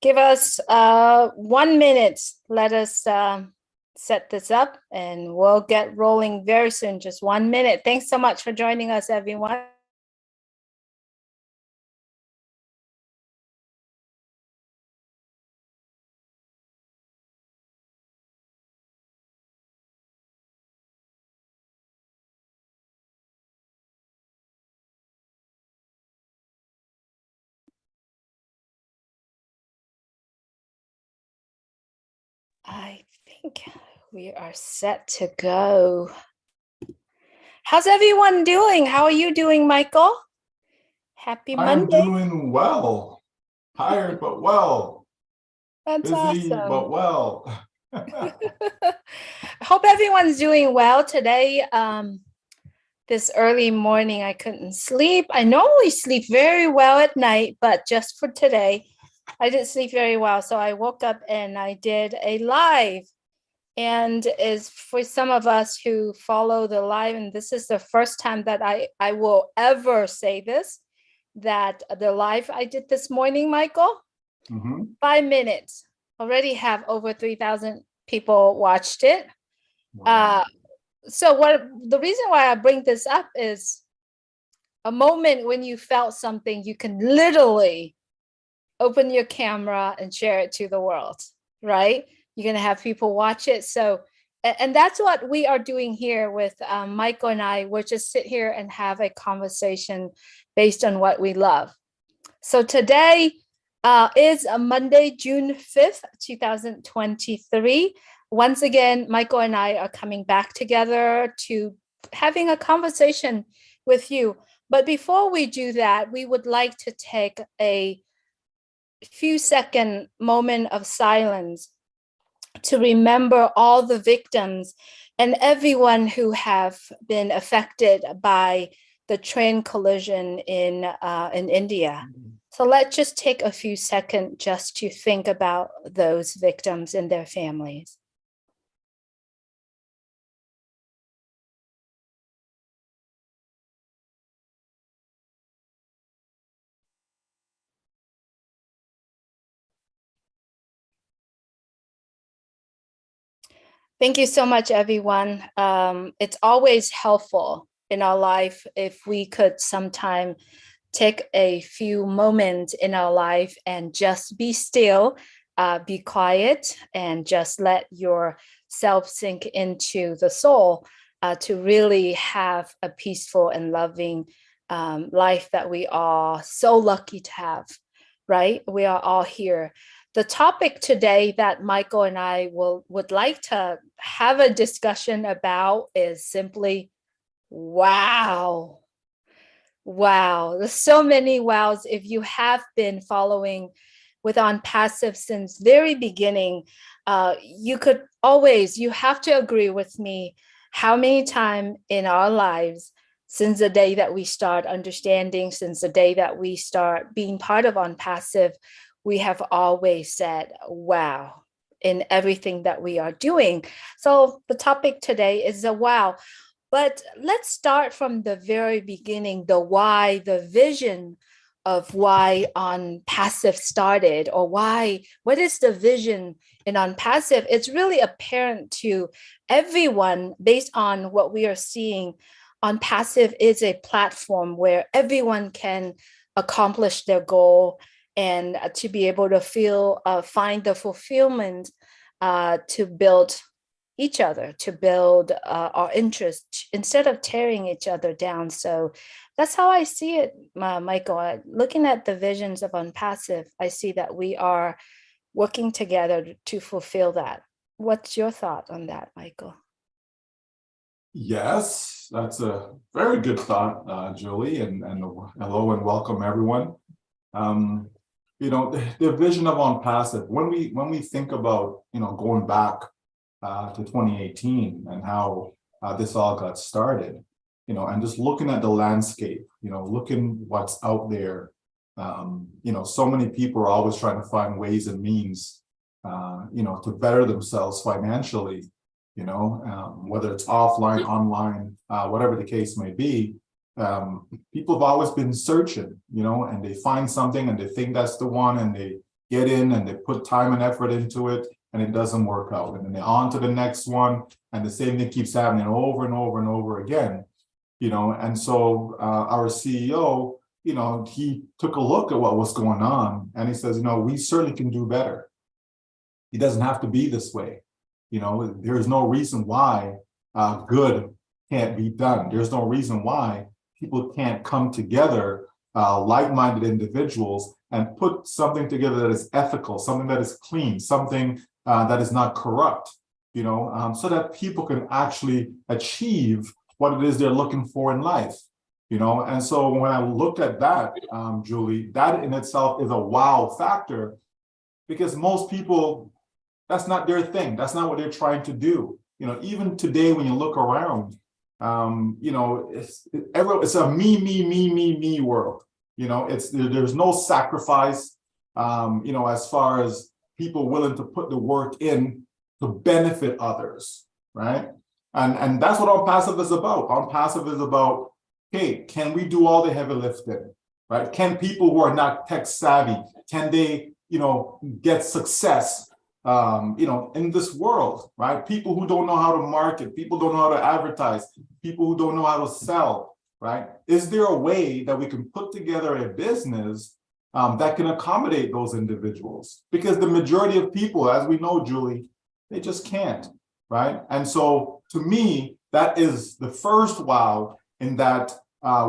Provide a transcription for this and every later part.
Give us 1 minute. Let us set this up and we'll get rolling very soon. Just 1 minute. Thanks so much for joining us, everyone. I think we are set to go. How's everyone doing? How are you doing, Michael? Happy Monday. I'm doing well. Tired, but well. That's Busy, awesome. but well. Hope everyone's doing well today. This early morning, I couldn't sleep. I normally sleep very well at night, but just for today, I didn't sleep very well. So I woke up and I did a live. And is for some of us who follow the live, and this is the first time that I will ever say this, that the live I did this morning, Michael, 5 minutes, already have over 3,000 people watched it. Wow. So the reason why I bring this up is a moment when you felt something, you can literally open your camera and share it to the world, right? You're going to have people watch it. So, and that's what we are doing here with Michael and I. We'll just sit here and have a conversation based on what we love. So today is a Monday, June 5th, 2023. Once again, Michael and I are coming back together to having a conversation with you. But before we do that, we would like to take a few second moment of silence to remember all the victims and everyone who have been affected by the train collision in India. So let's just take a few seconds just to think about those victims and their families. Thank you so much, everyone. It's always helpful in our life if we could sometime take a few moments in our life and just be still, be quiet, and just let yourself sink into the soul to really have a peaceful and loving life that we are so lucky to have, right? We are all here. The topic today that Michael and I would like to have a discussion about is simply, wow. Wow, there's so many wows. If you have been following with ONPASSIVE since very beginning, you have to agree with me how many times in our lives since the day that we start understanding, since the day that we start being part of ONPASSIVE, we have always said, wow, in everything that we are doing. So the topic today is a wow. But let's start from the very beginning, the why, the vision of why ONPASSIVE started, or what is the vision in ONPASSIVE? It's really apparent to everyone based on what we are seeing. ONPASSIVE is a platform where everyone can accomplish their goal and to be able to find the fulfillment to build each other, to build our interest instead of tearing each other down. So that's how I see it, Michael. Looking at the visions of ONPASSIVE, I see that we are working together to fulfill that. What's your thought on that, Michael? Yes, that's a very good thought, Julie, and hello and welcome everyone. The vision of ONPASSIVE, when we think about, going back to 2018 and how this all got started, and just looking at the landscape, looking what's out there. So many people are always trying to find ways and means, to better themselves financially, whether it's offline, online, whatever the case may be. People have always been searching, and they find something and they think that's the one, and they get in and they put time and effort into it, and it doesn't work out. And then they're on to the next one, and the same thing keeps happening over and over and over again. And so our CEO, he took a look at what was going on, and he says, we certainly can do better. It doesn't have to be this way. There's no reason why good can't be done. There's no reason why people can't come together, like-minded individuals, and put something together that is ethical, something that is clean, something that is not corrupt, so that people can actually achieve what it is they're looking for in life. And so when I looked at that, Julie, that in itself is a wow factor, because most people, that's not their thing. That's not what they're trying to do. Even today, when you look around, it's a me world. There's no sacrifice, as far as people willing to put the work in to benefit others, right? And that's what ONPASSIVE is about. ONPASSIVE is about, hey, can we do all the heavy lifting, right? Can people who are not tech savvy, can they, get success, in this world, right? People who don't know how to market, people don't know how to advertise, people who don't know how to sell, right? Is there a way that we can put together a business that can accommodate those individuals? Because the majority of people, as we know, Julie, they just can't, right? And so to me, that is the first wow, in that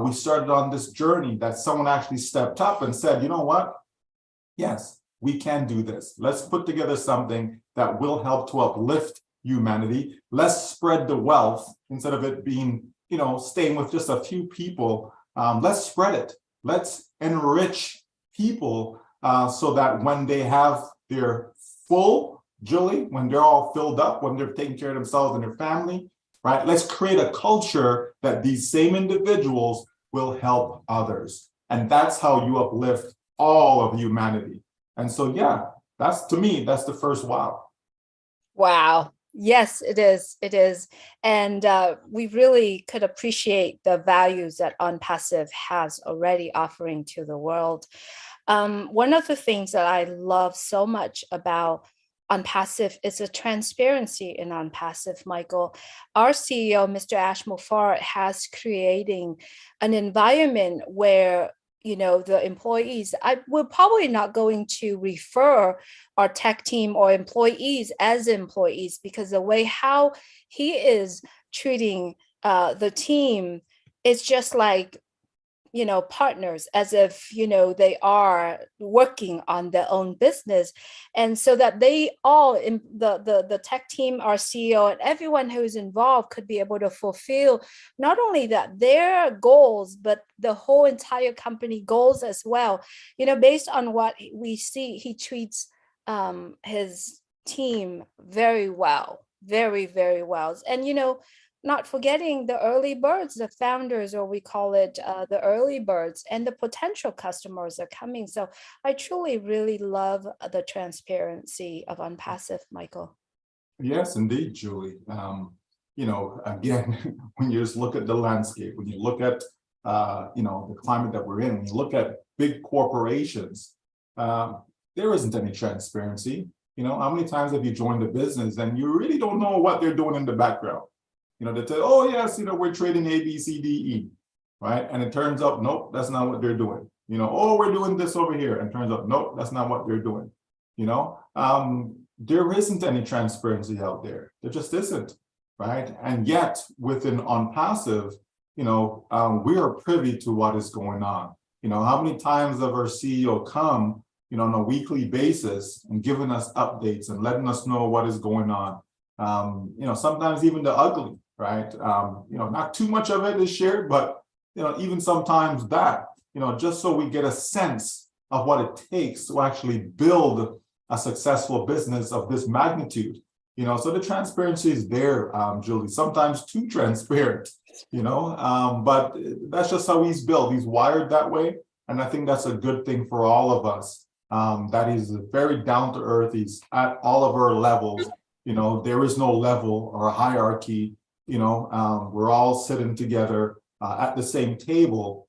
we started on this journey, that someone actually stepped up and said, you know what? Yes, we can do this. Let's put together something that will help to uplift humanity. Let's spread the wealth instead of it being, staying with just a few people. Let's spread it. Let's enrich people so that when they have their full, Julie, when they're all filled up, when they're taking care of themselves and their family, right? Let's create a culture that these same individuals will help others. And that's how you uplift all of humanity. And so, yeah, to me, that's the first wow. Wow. Yes, it is. It is. And we really could appreciate the values that ONPASSIVE has already offering to the world. One of the things that I love so much about ONPASSIVE is the transparency in ONPASSIVE, Michael. Our CEO, Mr. Ash Mufareh, has creating an environment where the employees, we're probably not going to refer our tech team or employees as employees, because the way how he is treating the team is just like partners, as if they are working on their own business. And so that they all in the tech team, our CEO, and everyone who's involved could be able to fulfill not only that their goals, but the whole entire company goals as well. Based on what we see, he treats his team very well, very, very well. And not forgetting the early birds, the founders, or we call it the early birds, and the potential customers are coming. So I truly really love the transparency of ONPASSIVE, Michael. Yes, indeed, Julie. Again, when you just look at the landscape, when you look at, the climate that we're in, when you look at big corporations, there isn't any transparency. How many times have you joined a business and you really don't know what they're doing in the background? They say, oh, yes, we're trading A, B, C, D, E, right? And it turns out, nope, that's not what they're doing. Oh, we're doing this over here. And it turns out, nope, that's not what they're doing. There isn't any transparency out there. There just isn't, right? And yet, within ONPASSIVE, we are privy to what is going on. How many times have our CEO come, on a weekly basis and giving us updates and letting us know what is going on? Sometimes even the ugly, right? Not too much of it is shared, but, even sometimes that, just so we get a sense of what it takes to actually build a successful business of this magnitude. So the transparency is there, Julie, sometimes too transparent, but that's just how he's built. He's wired that way. And I think that's a good thing for all of us, that he's very down to earth. He's at all of our levels. There is no level or a hierarchy. We're all sitting together at the same table,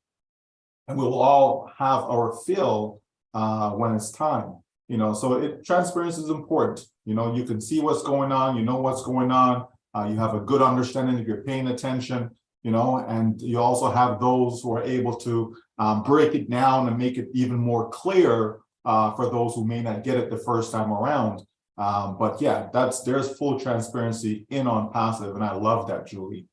and we'll all have our fill when it's time. So transparency is important. You can see what's going on, what's going on. You have a good understanding if you're paying attention, and you also have those who are able to break it down and make it even more clear for those who may not get it the first time around. But yeah, there's full transparency in ONPASSIVE, and I love that, Julie,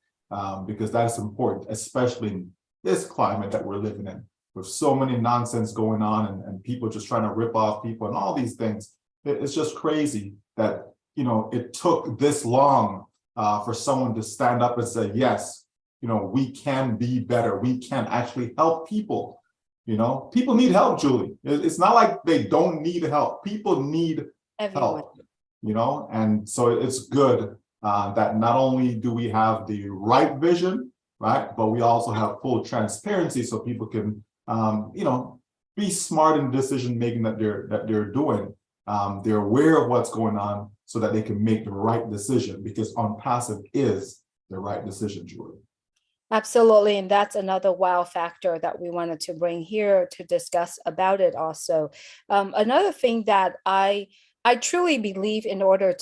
because that's important, especially in this climate that we're living in, with so many nonsense going on and people just trying to rip off people and all these things. It's just crazy that it took this long for someone to stand up and say, yes, we can be better. We can actually help people. People need help, Julie. It's not like they don't need help. People need Everyone. help, and so it's good that not only do we have the right vision, right, but we also have full transparency so people can, be smart in decision making that they're doing. They're aware of what's going on so that they can make the right decision, because ONPASSIVE is the right decision, Julie. Absolutely. And that's another wow factor that we wanted to bring here to discuss about it also. Another thing that I truly believe in order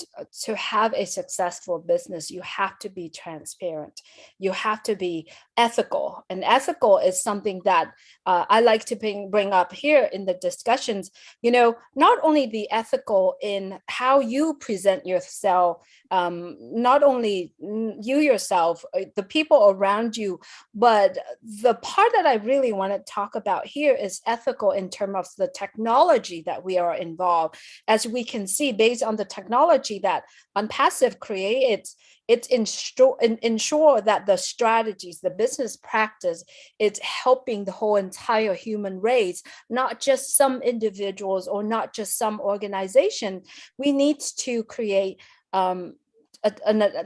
to have a successful business, you have to be transparent. You have to be ethical. And ethical is something that I like to bring up here in the discussions. Not only the ethical in how you present yourself, not only you yourself, the people around you, but the part that I really want to talk about here is ethical in terms of the technology that we are involved. As we can see, based on the technology that ONPASSIVE creates, it ensure that the strategies, the business practice, it's helping the whole entire human race, not just some individuals or not just some organization. We need to create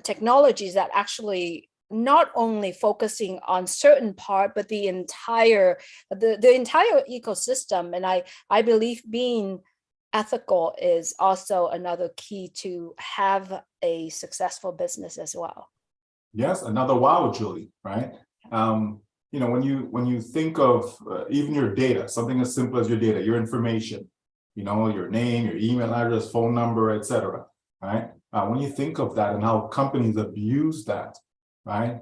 technologies that actually not only focusing on certain part, but the entire ecosystem. And I believe being ethical is also another key to have a successful business as well. Yes, another wow, Julie, right? When you think of even your data, something as simple as your data, your information, your name, your email address, phone number, etc., right? When you think of that and how companies abuse that, right?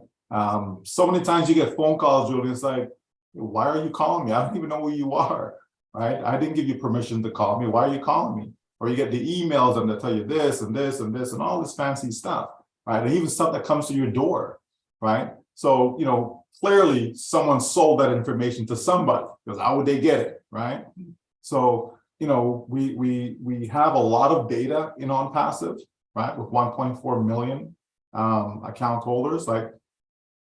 So many times you get phone calls, Julie, it's like, why are you calling me? I don't even know who you are, right? I didn't give you permission to call me. Why are you calling me? Or you get the emails and they tell you this and this and this and all this fancy stuff, right? And even stuff that comes to your door, right? So, clearly someone sold that information to somebody, because how would they get it, right? So, we have a lot of data in ONPASSIVE, right? With 1.4 million account holders, like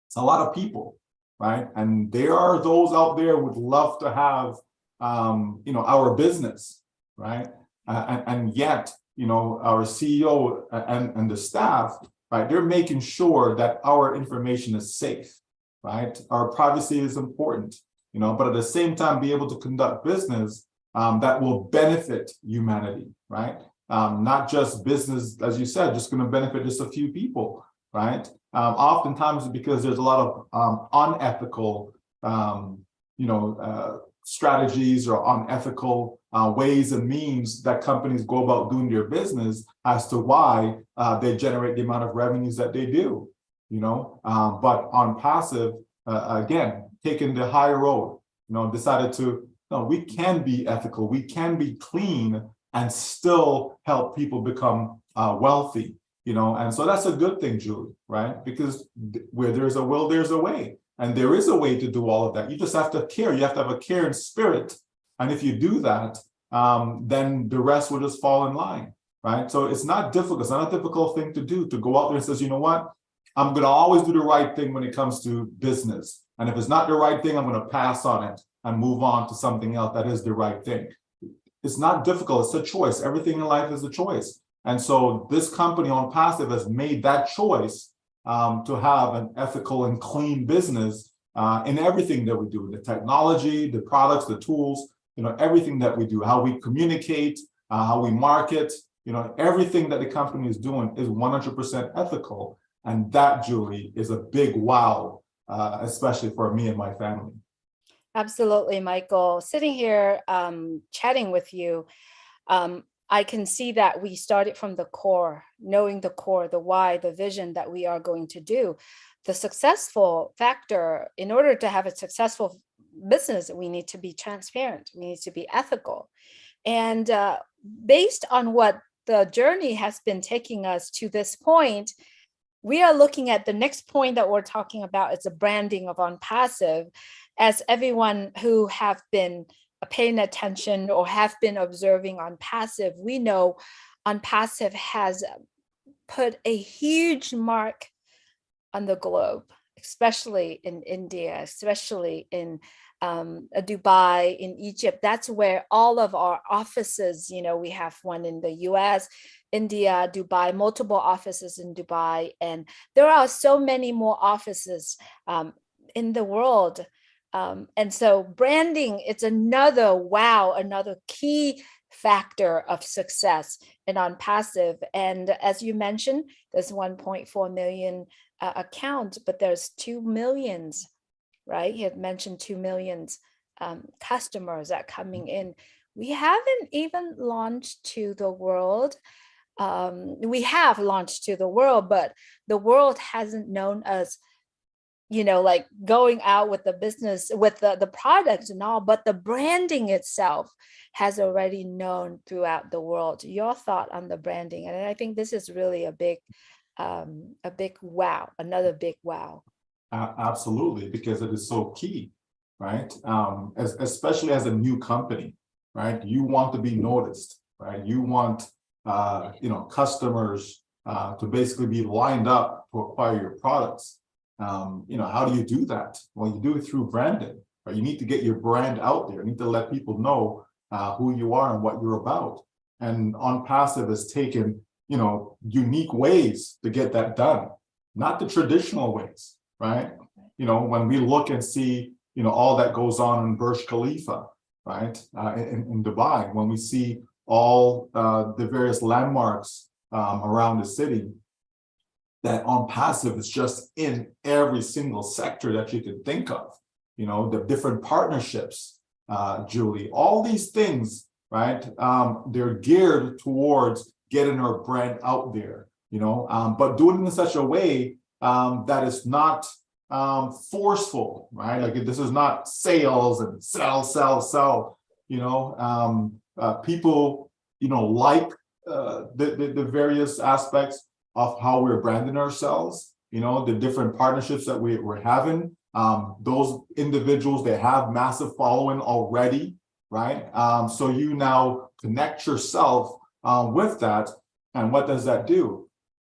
it's a lot of people, right? And there are those out there who would love to have, our business, right? And yet, our CEO and the staff, right? They're making sure that our information is safe, right? Our privacy is important, but at the same time, be able to conduct business that will benefit humanity, right? Not just business, as you said, just going to benefit just a few people, right? Oftentimes because there's a lot of unethical, strategies or unethical ways and means that companies go about doing their business as to why they generate the amount of revenues that they do, but ONPASSIVE, again, taking the high road, decided to, no, we can be ethical, we can be clean and still help people become wealthy, and so that's a good thing, Julie, right? Because where there's a will, there's a way. And there is a way to do all of that. You just have to care. You have to have a caring spirit. And if you do that, then the rest will just fall in line, right? So it's not difficult. It's not a difficult thing to do, to go out there and says, you know what? I'm going to always do the right thing when it comes to business. And if it's not the right thing, I'm going to pass on it and move on to something else that is the right thing. It's not difficult. It's a choice. Everything in life is a choice. And so this company ONPASSIVE has made that choice to have an ethical and clean business in everything that we do, the technology, the products, the tools, everything that we do, how we communicate, how we market, everything that the company is doing is 100% ethical. And that, Julie, is a big wow, especially for me and my family. Absolutely, Michael. Sitting here chatting with you, I can see that we started from the core, knowing the core, the why, the vision that we are going to do. The successful factor, in order to have a successful business, we need to be transparent, we need to be ethical. And based on what the journey has been taking us to this point, we are looking at the next point that we're talking about. It's the branding of ONPASSIVE. As everyone who have been paying attention or have been observing ONPASSIVE, we know ONPASSIVE has put a huge mark on the globe, especially in India, especially in Dubai, in Egypt. That's where all of our offices, we have one in the US, India, Dubai, multiple offices in Dubai. And there are so many more offices in the world. And so branding, it's another key factor of success in ONPASSIVE. And as you mentioned, there's 1.4 million accounts, but there's 2 millions, right? He had mentioned 2 millions customers that coming in. We haven't even launched to the world. We have launched to the world, but the world hasn't known us, like going out with the business, with the products and all, but the branding itself has already known throughout the world. Your thought on the branding? And I think this is really a big wow, another big wow. Absolutely, because it is so key, right? Especially as a new company, right? You want to be noticed, right? You want, customers to basically be lined up to acquire your products. How do you do that? Well, you do it through branding, right? You need to get your brand out there. You need to let people know who you are and what you're about. And ONPASSIVE has taken, unique ways to get that done, not the traditional ways, right? When we look and see, all that goes on in Burj Khalifa, right, in Dubai, when we see all the various landmarks around the city, that ONPASSIVE is just in every single sector that you can think of, the different partnerships, Julie, all these things, right? They're geared towards getting our brand out there, but doing it in such a way that is not forceful, right? Like this is not sales and sell. People, like the various aspects of how we're branding ourselves, the different partnerships that we're having. Those individuals, they have massive following already, right? So you now connect yourself with that. And what does that do?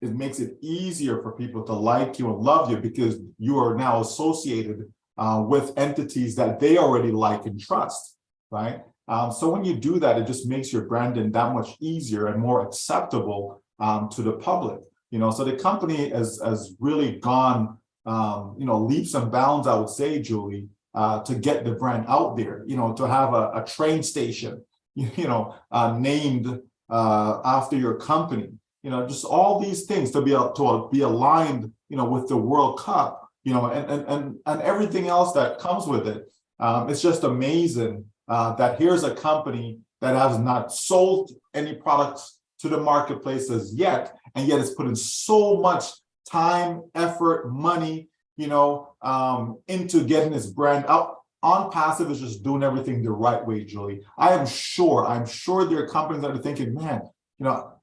It makes it easier for people to like you and love you because you are now associated with entities that they already like and trust, right? So when you do that, it just makes your branding that much easier and more acceptable to the public. So the company has really gone, leaps and bounds, I would say, Julie, to get the brand out there, to have a train station, named after your company, just all these things to be aligned, with the World Cup, and everything else that comes with it. It's just amazing that here's a company that has not sold any products to the marketplaces yet, and yet it's putting so much time, effort, money, into getting its brand out. ONPASSIVE is just doing everything the right way, Julie. I'm sure there are companies that are thinking, man,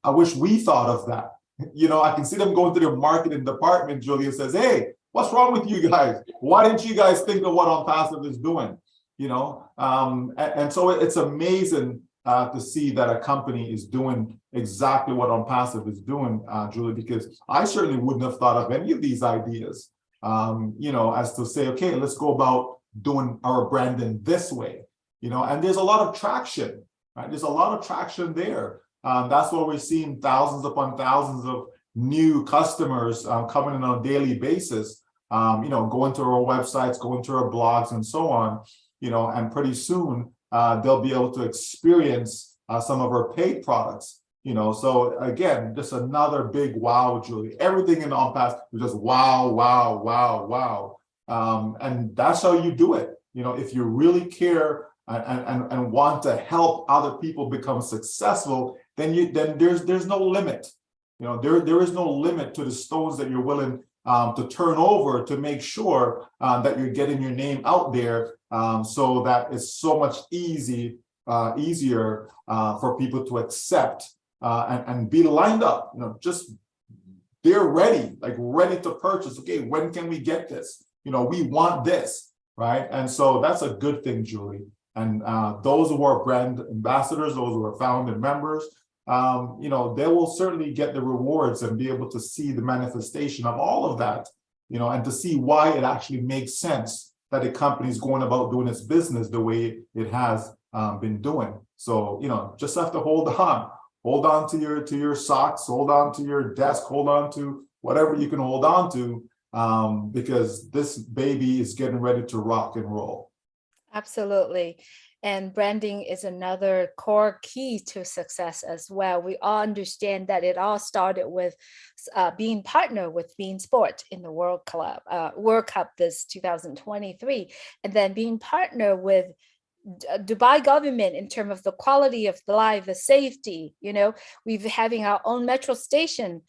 I wish we thought of that. I can see them going to their marketing department, Julie, and says, hey, what's wrong with you guys? Why didn't you guys think of what ONPASSIVE is doing? And so it's amazing to see that a company is doing exactly what ONPASSIVE is doing, Julie, because I certainly wouldn't have thought of any of these ideas, as to say, okay, let's go about doing our branding this way, and there's a lot of traction, right? There's a lot of traction there. That's why we're seeing thousands upon thousands of new customers coming in on a daily basis, going to our websites, going to our blogs and so on, and pretty soon they'll be able to experience some of our paid products, so again, just another big wow, Julie. Everything in ONPASSIVE is just wow, wow, wow, wow. And that's how you do it. If you really care and want to help other people become successful, then there's no limit. There is no limit to the stones that you're willing to turn over to make sure that you're getting your name out there, so that it's so much easier for people to accept and be lined up. Just they're ready, like ready to purchase. Okay, when can we get this? We want this, right? And so that's a good thing, Julie. And those who are brand ambassadors, those who are founding members, they will certainly get the rewards and be able to see the manifestation of all of that, and to see why it actually makes sense that a company is going about doing its business the way it has been doing. So, just have to hold on to your socks, hold on to your desk, hold on to whatever you can hold on to, because this baby is getting ready to rock and roll. Absolutely. And branding is another core key to success as well. We all understand that it all started with being partnered with Bein Sport in the World Cup this 2023, and then being partnered with Dubai government in terms of the quality of the life, the safety. We've having our own metro station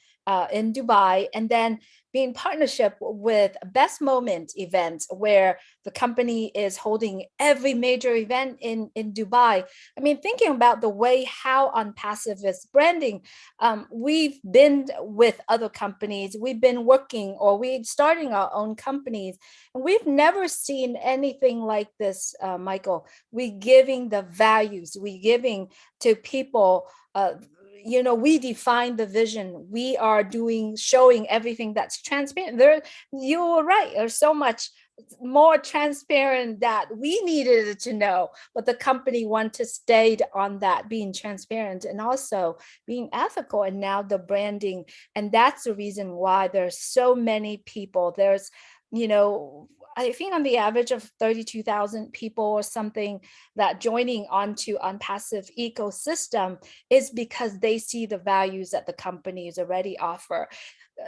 in Dubai, and then being partnership with Best Moment events, where the company is holding every major event in Dubai. I mean, thinking about the way how ONPASSIVE is branding, we've been with other companies, we've been working, or we're starting our own companies, and we've never seen anything like this, Michael. We giving the values, we giving to people. We define the vision. We are showing everything that's transparent. You were right. There's so much more transparent that we needed to know, but the company want to stay on that, being transparent and also being ethical, and now the branding. And that's the reason why there's so many people. There's, I think on the average of 32,000 people or something that joining onto ONPASSIVE ecosystem is because they see the values that the companies already offer.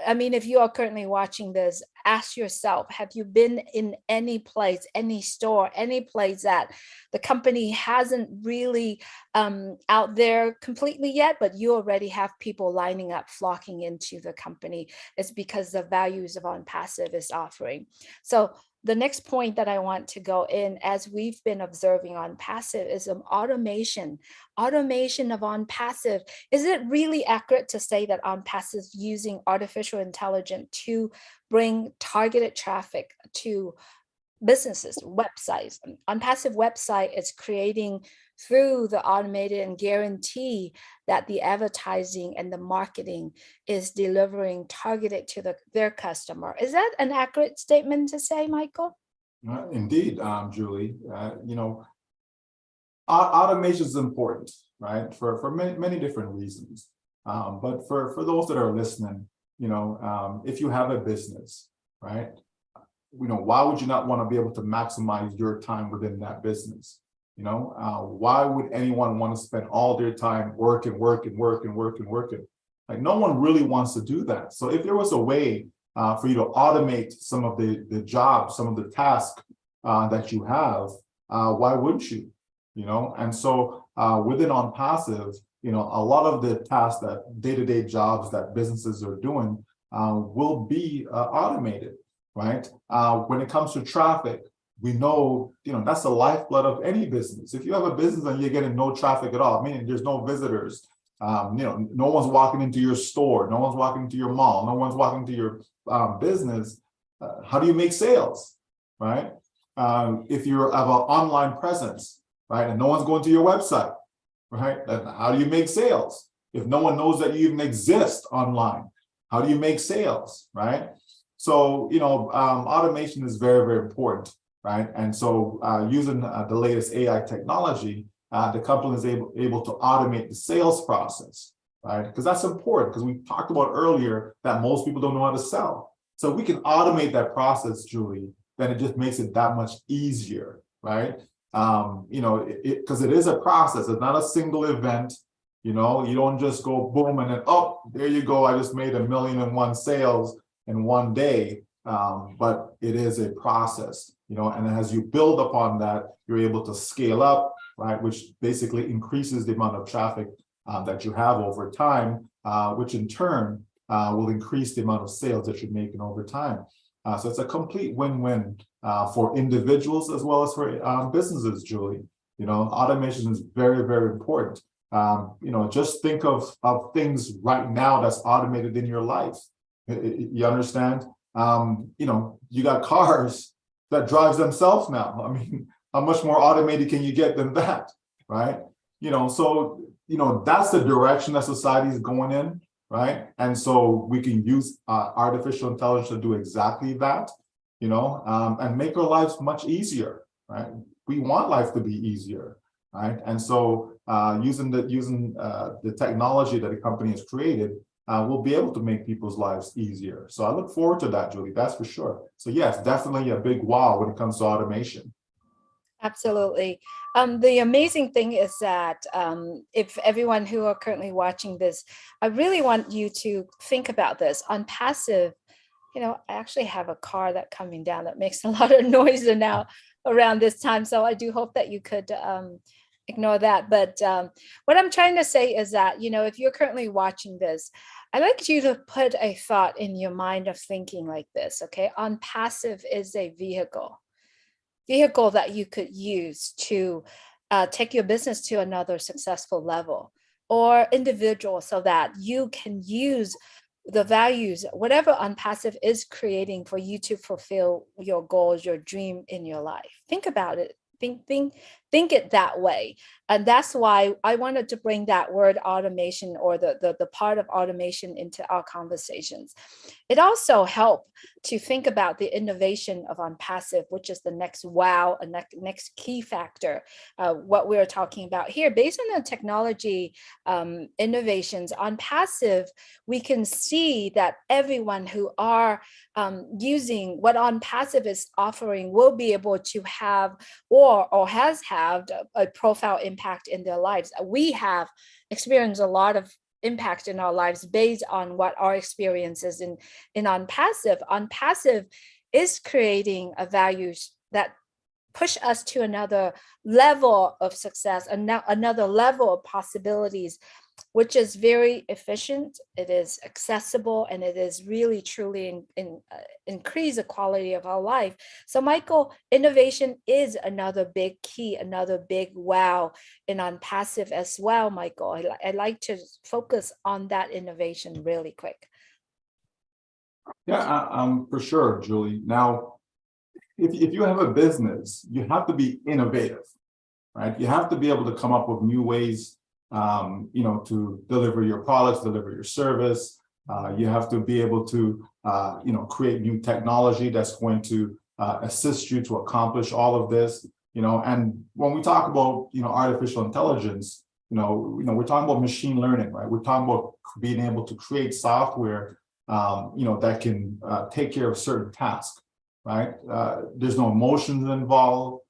I mean, if you are currently watching this, ask yourself, have you been in any place, any store, any place that the company hasn't really out there completely yet, but you already have people lining up, flocking into the company? It's because the values of ONPASSIVE is offering. So the next point that I want to go in, as we've been observing ONPASSIVE, is automation of ONPASSIVE. Is it really accurate to say that ONPASSIVE is using artificial intelligence to bring targeted traffic to businesses, websites? ONPASSIVE website is creating through the automated and guarantee that the advertising and the marketing is delivering targeted to their customer. Is that an accurate statement to say, Michael? Indeed, Julie. Automation is important, right? For many different reasons. But for those that are listening, if you have a business, right? Why would you not want to be able to maximize your time within that business? Why would anyone want to spend all their time working? Like, no one really wants to do that. So if there was a way for you to automate some of the jobs, some of the tasks that you have, why wouldn't you? And so within ONPASSIVE, a lot of the tasks, that day-to-day jobs that businesses are doing will be automated, right? When it comes to traffic, we know, that's the lifeblood of any business. If you have a business and you're getting no traffic at all, meaning there's no visitors, no one's walking into your store, no one's walking into your mall, no one's walking into your business, how do you make sales, right? If you have an online presence, right, and no one's going to your website, right, then how do you make sales? If no one knows that you even exist online, how do you make sales, right? So, automation is very, very important, right? And so using the latest AI technology, the company is able to automate the sales process, right? Because that's important, because we talked about earlier that most people don't know how to sell. So we can automate that process, Julie, then it just makes it that much easier, right? Because it is a process. It's not a single event. You don't just go boom and then, oh, there you go, I just made 1,000,001 sales in one day. But it is a process. and as you build upon that, you're able to scale up, right, which basically increases the amount of traffic that you have over time, which in turn will increase the amount of sales that you're making over time. So it's a complete win-win for individuals as well as for businesses, Julie. Automation is very, very important. Just think of things right now that's automated in your life. You understand? You got cars that drives themselves now. I mean, how much more automated can you get than that, right? So, that's the direction that society is going in, right? And so we can use artificial intelligence to do exactly that, and make our lives much easier, right? We want life to be easier, right? And so using the technology that a company has created, we'll be able to make people's lives easier. So I look forward to that, Julie, that's for sure. So yes, definitely a big wow when it comes to automation. Absolutely. The amazing thing is that if everyone who are currently watching this, I really want you to think about this. On passive, I actually have a car that coming down that makes a lot of noise now around this time. So I do hope that you could ignore that. But what I'm trying to say is that, if you're currently watching this, I'd like you to put a thought in your mind of thinking like this, okay? On passive is a vehicle that you could use to take your business to another successful level, or individual, so that you can use the values, whatever ONPASSIVE is creating for you to fulfill your goals, your dream in your life. Think about it. Think it that way. And that's why I wanted to bring that word automation, or the part of automation, into our conversations. It also helped to think about the innovation of ONPASSIVE, which is the next wow, a next key factor, what we're talking about here. Based on the technology innovations ONPASSIVE, we can see that everyone who are using what ONPASSIVE is offering will be able to have, or has had, a profound impact in their lives. We have experienced a lot of impact in our lives based on what our experiences in ONPASSIVE. ONPASSIVE is creating a values that push us to another level of success, another level of possibilities, which is very efficient, it is accessible, and it is really truly increase the quality of our life. So Michael, innovation is another big key, another big wow in ONPASSIVE as well, Michael. I'd like to focus on that innovation really quick. Yeah, for sure, Julie. Now, if you have a business, you have to be innovative, right? You have to be able to come up with new ways, to deliver your products, deliver your service. You have to be able to, create new technology that's going to assist you to accomplish all of this. And when we talk about, artificial intelligence, we're talking about machine learning, right? We're talking about being able to create software, that can take care of certain tasks, right? There's no emotions involved,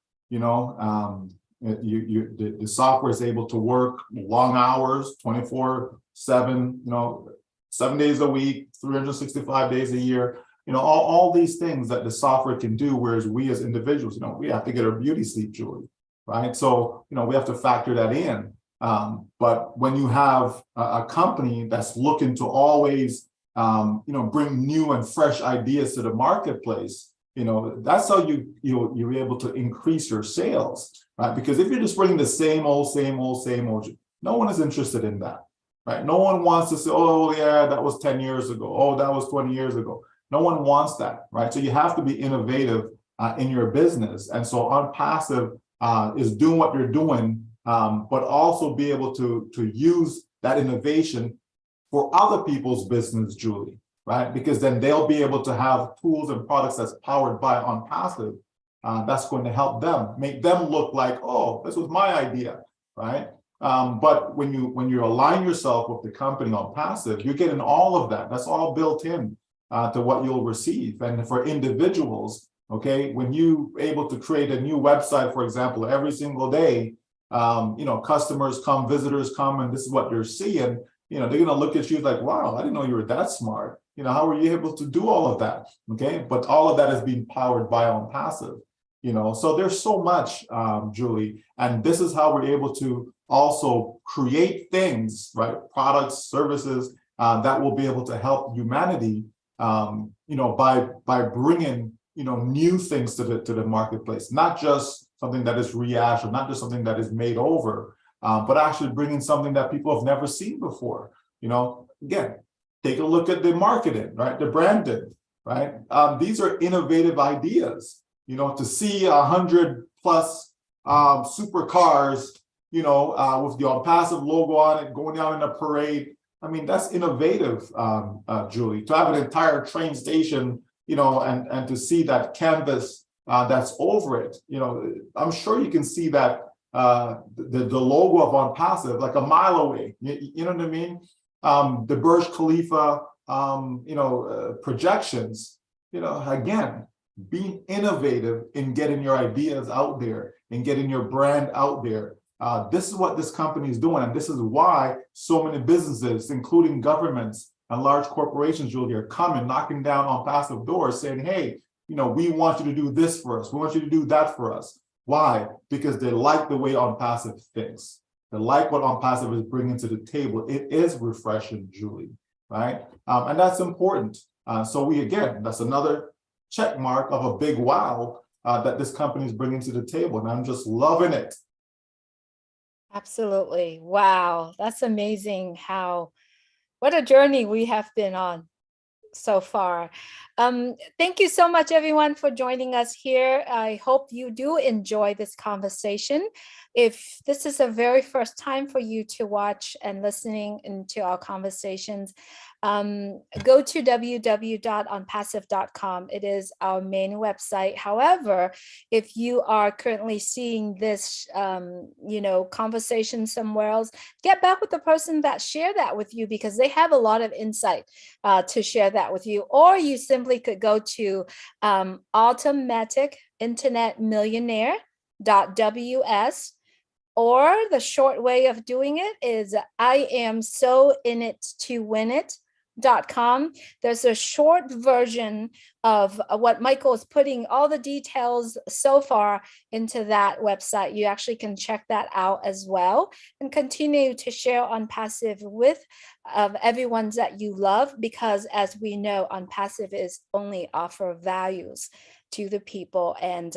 the software is able to work long hours, 24/7, 7 days a week, 365 days a year, all these things that the software can do, whereas we as individuals, we have to get our beauty sleep, Julie, right? So, we have to factor that in. But when you have a company that's looking to always, bring new and fresh ideas to the marketplace, that's how you're able to increase your sales, right? Because if you're just bringing the same old, no one is interested in that, right? No one wants to say, oh yeah, that was 10 years ago. Oh, that was 20 years ago. No one wants that, right? So you have to be innovative in your business. And so ONPASSIVE is doing what you're doing, but also be able to use that innovation for other people's business, Julie, right? Because then they'll be able to have tools and products that's powered by ONPASSIVE. That's going to help them, make them look like, oh, this was my idea, right? But when you align yourself with the company ONPASSIVE, you're getting all of that. That's all built in to what you'll receive. And for individuals, okay, when you able to create a new website, for example, every single day, customers come, visitors come, and this is what you're seeing. They're going to look at you like, wow, I didn't know you were that smart. How were you able to do all of that? Okay, but all of that is being powered by ONPASSIVE. So there's so much, Julie, and this is how we're able to also create things, right? Products, services that will be able to help humanity, by bringing, new things to the marketplace, not just something that is rehashed or not just something that is made over, but actually bringing something that people have never seen before. Again, take a look at the marketing, right? The branding, right? These are innovative ideas. To see 100+ supercars, with the ONPASSIVE logo on it, going down in a parade. I mean, that's innovative, Julie. To have an entire train station, and to see that canvas that's over it, I'm sure you can see that the logo of ONPASSIVE like a mile away. You know what I mean? The Burj Khalifa, projections. Again, being innovative in getting your ideas out there and getting your brand out there. This is what this company is doing. And this is why so many businesses, including governments and large corporations, Julie, are coming, knocking down ONPASSIVE doors saying, hey, we want you to do this for us. We want you to do that for us. Why? Because they like the way ONPASSIVE thinks. They like what ONPASSIVE is bringing to the table. It is refreshing, Julie, right? And that's important. So that's another check mark of a big wow that this company is bringing to the table. And I'm just loving it. Absolutely. Wow. That's amazing what a journey we have been on so far. Thank you so much, everyone, for joining us here. I hope you do enjoy this conversation. If this is the very first time for you to watch and listening into our conversations, go to www.onpassive.com. It is our main website. However, if you are currently seeing this, conversation somewhere else, get back with the person that shared that with you, because they have a lot of insight to share that with you. Or you simply could go to automaticinternetmillionaire.ws. Or the short way of doing it is IamSoInItToWinIt.com. There's a short version of what Michael is putting all the details so far into that website. You actually can check that out as well and continue to share ONPASSIVE with everyone that you love, because as we know, ONPASSIVE is only offer values to the people and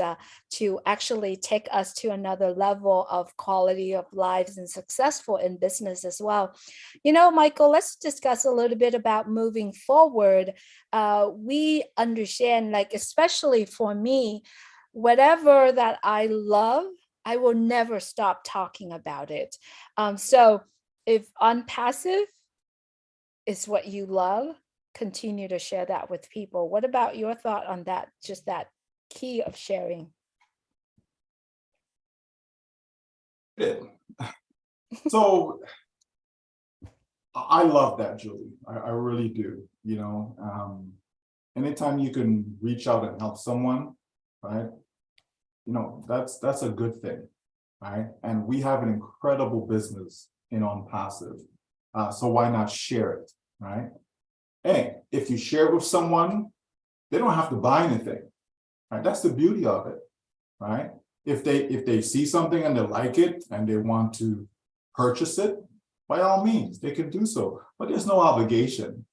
to actually take us to another level of quality of lives and successful in business as well. Michael, let's discuss a little bit about moving forward. We understand, especially for me, whatever that I love, I will never stop talking about it. So if ONPASSIVE is what you love, continue to share that with people. What about your thought on that? Just that key of sharing. So I love that, Julie. I really do. Anytime you can reach out and help someone, right? That's a good thing, right? And we have an incredible business in ONPASSIVE. So why not share it, right? Hey, if you share it with someone, they don't have to buy anything, right? That's the beauty of it, right? If they see something and they like it and they want to purchase it, by all means, they can do so. But there's no obligation,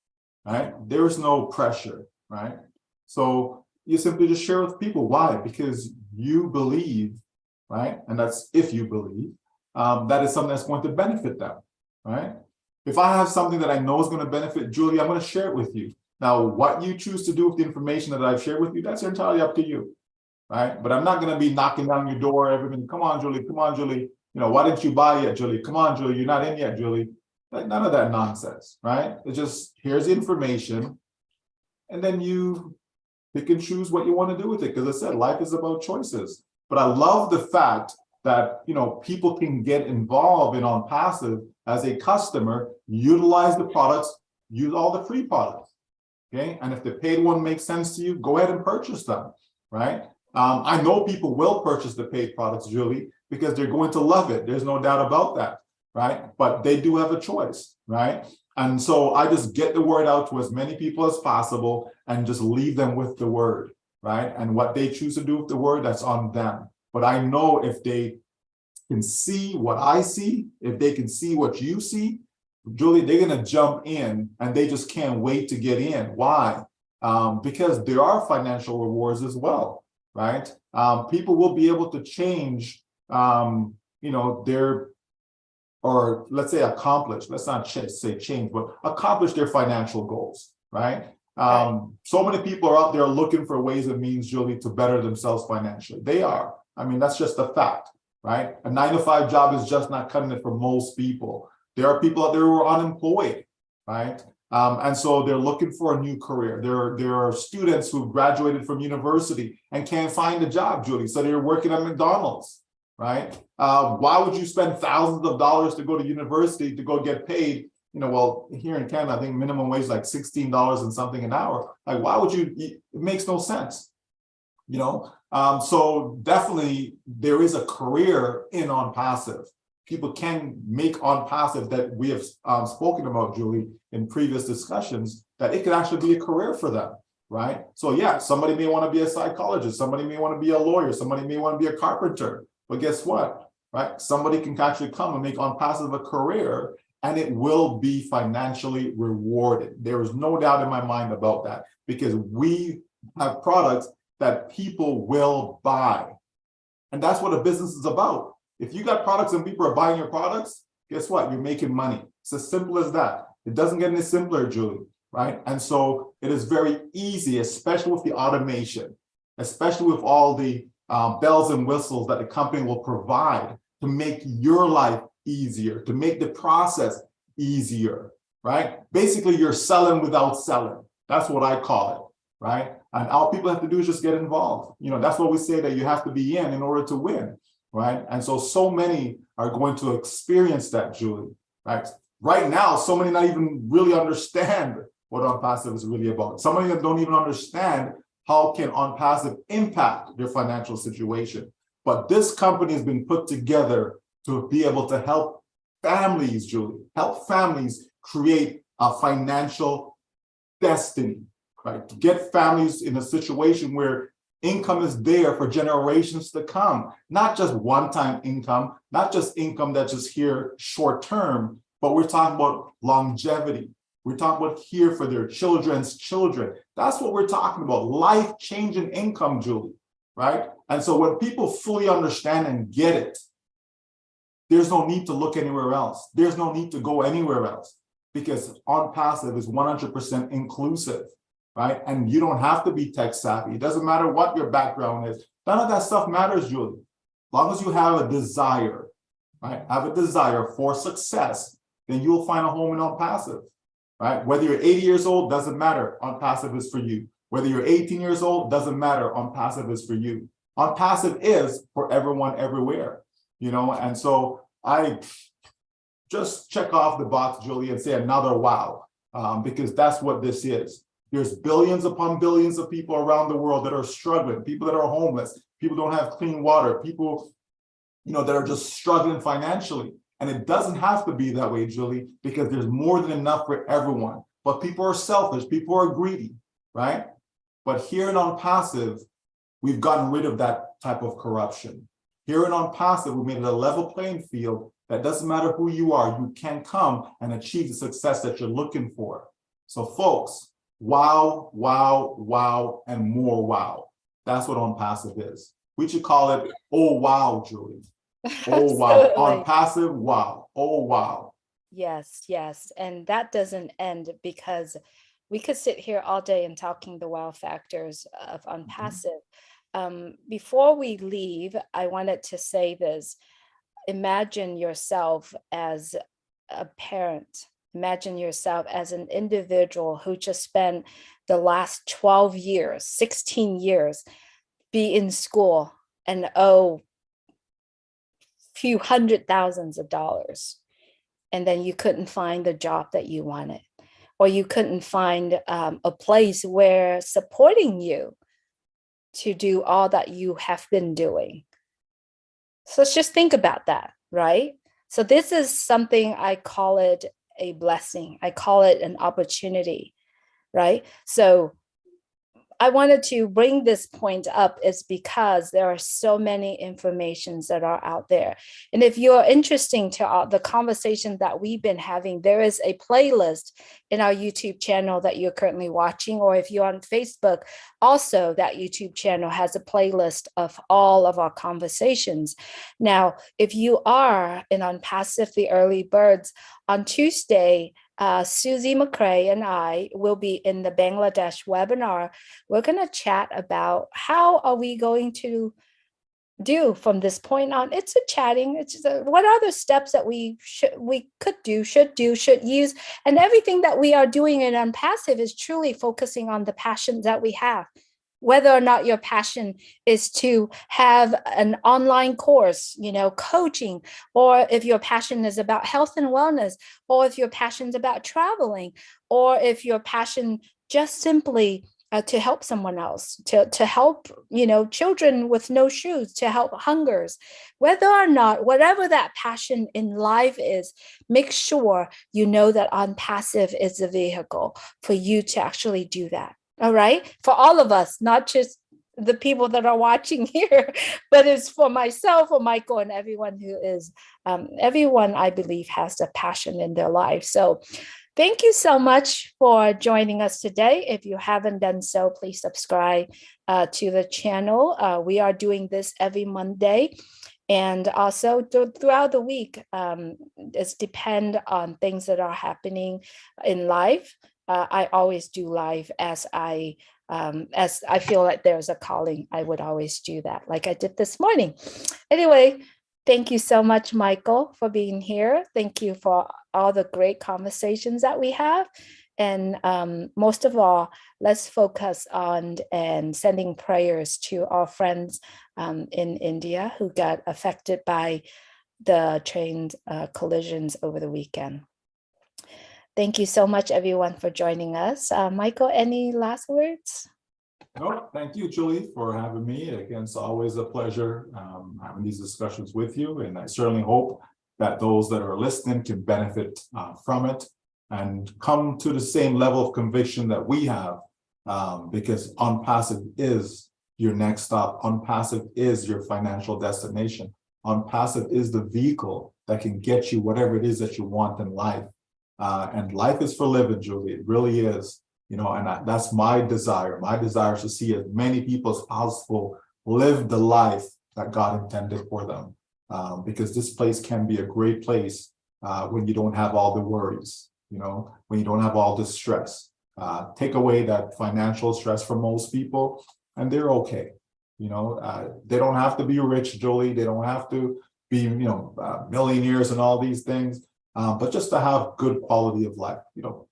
right? There is no pressure, right? So you simply just share with people. Why? Because you believe, right? And that's if you believe that is something that's going to benefit them, right? If I have something that I know is going to benefit Julie, I'm going to share it with you. Now, what you choose to do with the information that I've shared with you, that's entirely up to you, right? But I'm not going to be knocking down your door every minute. Come on, Julie. Come on, Julie. Why didn't you buy yet, Julie? Come on, Julie. You're not in yet, Julie. Like none of that nonsense, right? It's just, here's the information. And then you pick and choose what you want to do with it. Because I said, life is about choices. But I love the fact that, people can get involved in ONPASSIVE as a customer, utilize the products, use all the free products. Okay. And if the paid one makes sense to you, go ahead and purchase them, right? I know people will purchase the paid products, Julie, because they're going to love it. There's no doubt about that, right? But they do have a choice, right? And so I just get the word out to as many people as possible and just leave them with the word, right? And what they choose to do with the word, that's on them. But I know if they can see what I see, if they can see what you see, Julie, they're going to jump in and they just can't wait to get in. Why? Because there are financial rewards as well, right? People will be able to change, their, or let's say accomplish, let's not say change, but accomplish their financial goals, right? Right. So many people are out there looking for ways and means, Julie, to better themselves financially. They are. I mean, that's just a fact, right? A 9-to-5 job is just not cutting it for most people. There are people out there who are unemployed, right? And so they're looking for a new career. There are students who graduated from university and can't find a job, Julie, so they're working at McDonald's, right? Why would you spend thousands of dollars to go to university to go get paid? Well, here in Canada, I think minimum wage is like $16 and something an hour. Like, why would you? It makes no sense, So definitely there is a career in ONPASSIVE. People can make ONPASSIVE that we have spoken about, Julie, in previous discussions, that it could actually be a career for them, right? So yeah, somebody may want to be a psychologist, somebody may want to be a lawyer, somebody may want to be a carpenter, but guess what, right? Somebody can actually come and make ONPASSIVE a career, and it will be financially rewarded. There is no doubt in my mind about that, because we have products that people will buy. And that's what a business is about. If you got products and people are buying your products, guess what? You're making money. It's as simple as that. It doesn't get any simpler, Julie, right? And so it is very easy, especially with the automation, especially with all the bells and whistles that the company will provide to make your life easier, to make the process easier, right? Basically, you're selling without selling. That's what I call it, right? And all people have to do is just get involved. That's what we say, that you have to be in order to win, right? And so many are going to experience that, Julie, right? Right now, so many not even really understand what ONPASSIVE is really about. Some of them don't even understand how can ONPASSIVE impact their financial situation. But this company has been put together to be able to help families, Julie, help families create a financial destiny, right? To get families in a situation where income is there for generations to come, not just one-time income, not just income that's just here short-term, but we're talking about longevity. We're talking about here for their children's children. That's what we're talking about, life-changing income, Julie, right? And so when people fully understand and get it, there's no need to look anywhere else. There's no need to go anywhere else, because ONPASSIVE is 100% inclusive, right? And you don't have to be tech savvy. It doesn't matter what your background is. None of that stuff matters, Julie. As long as you have a desire, right? Have a desire for success, then you'll find a home in ONPASSIVE, right? Whether you're 80 years old, doesn't matter. ONPASSIVE is for you. Whether you're 18 years old, doesn't matter. ONPASSIVE is for you. ONPASSIVE is for everyone, everywhere, and so I just check off the box, Julie, and say another wow, because that's what this is. There's billions upon billions of people around the world that are struggling, people that are homeless, people don't have clean water, people, that are just struggling financially. And it doesn't have to be that way, Julie, because there's more than enough for everyone. But people are selfish, people are greedy, right? But here in ONPASSIVE, we've gotten rid of that type of corruption. Here in ONPASSIVE, we made it a level playing field that doesn't matter who you are, you can come and achieve the success that you're looking for. So folks, wow, wow, wow, and more wow. That's what ONPASSIVE is. We should call it, oh wow, Julie. Oh wow, ONPASSIVE, wow, oh wow. Yes, yes. And that doesn't end, because we could sit here all day and talking the wow factors of ONPASSIVE. Before we leave, I wanted to say this. Imagine yourself as a parent. Imagine yourself as an individual who just spent the last 12 years, 16 years, be in school and owe few hundred thousands of dollars. And then you couldn't find the job that you wanted, or you couldn't find a place where supporting you to do all that you have been doing. So let's just think about that, right? So this is something, I call it a blessing. I call it an opportunity, right? So I wanted to bring this point up is because there are so many informations that are out there. And if you're interested to the conversation that we've been having, there is a playlist in our YouTube channel that you're currently watching, or if you're on Facebook, also that YouTube channel has a playlist of all of our conversations. Now, if you are in ONPASSIVE the Early Birds, on Tuesday, Susie McCrae and I will be in the Bangladesh webinar. We're going to chat about how are we going to do from this point on. It's a chatting. It's what are the steps that we should use, and everything that we are doing in ONPASSIVE is truly focusing on the passion that we have. Whether or not your passion is to have an online course, coaching, or if your passion is about health and wellness, or if your passion is about traveling, or if your passion just simply to help someone else, to help, children with no shoes, to help hungers, whether or not, whatever that passion in life is, make sure you know that ONPASSIVE is the vehicle for you to actually do that. All right. For all of us, not just the people that are watching here, but it's for myself, for Michael, and everyone who is, everyone I believe has a passion in their life. So thank you so much for joining us today. If you haven't done so, please subscribe to the channel. We are doing this every Monday. And also throughout the week, it's depend on things that are happening in life. I always do live as I feel like there's a calling. I would always do that, like I did this morning. Anyway, thank you so much, Michael, for being here. Thank you for all the great conversations that we have. And most of all, let's focus on and sending prayers to our friends in India who got affected by the train collisions over the weekend. Thank you so much, everyone, for joining us. Michael, any last words? No, thank you, Julie, for having me. Again, it's always a pleasure having these discussions with you. And I certainly hope that those that are listening can benefit from it and come to the same level of conviction that we have, because ONPASSIVE is your next stop. ONPASSIVE is your financial destination. ONPASSIVE is the vehicle that can get you whatever it is that you want in life. And life is for living, Julie. It really is. And that's my desire. My desire is to see as many people as possible live the life that God intended for them. Because this place can be a great place when you don't have all the worries, when you don't have all the stress. Take away that financial stress for most people, and they're okay. They don't have to be rich, Julie. They don't have to be, millionaires and all these things. But just to have good quality of life,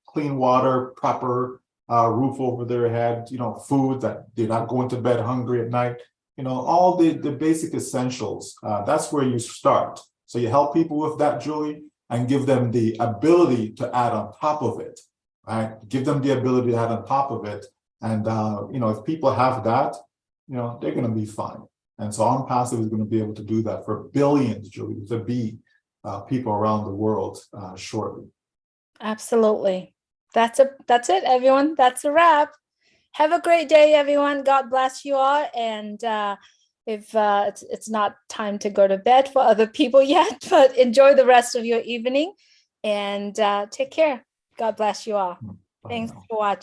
clean water, proper roof over their head, food that they're not going to bed hungry at night, all the basic essentials. That's where you start. So you help people with that, Julie, and give them the ability to add on top of it, right? Give them the ability to add on top of it. And, if people have that, they're going to be fine. And so ONPASSIVE is going to be able to do that for billions, Julie, to be people around the world shortly. Absolutely. That's it, everyone. That's a wrap. Have a great day, everyone. God bless you all. And if it's not time to go to bed for other people yet, but enjoy the rest of your evening and take care. God bless you all. Bye Thanks now. for watching.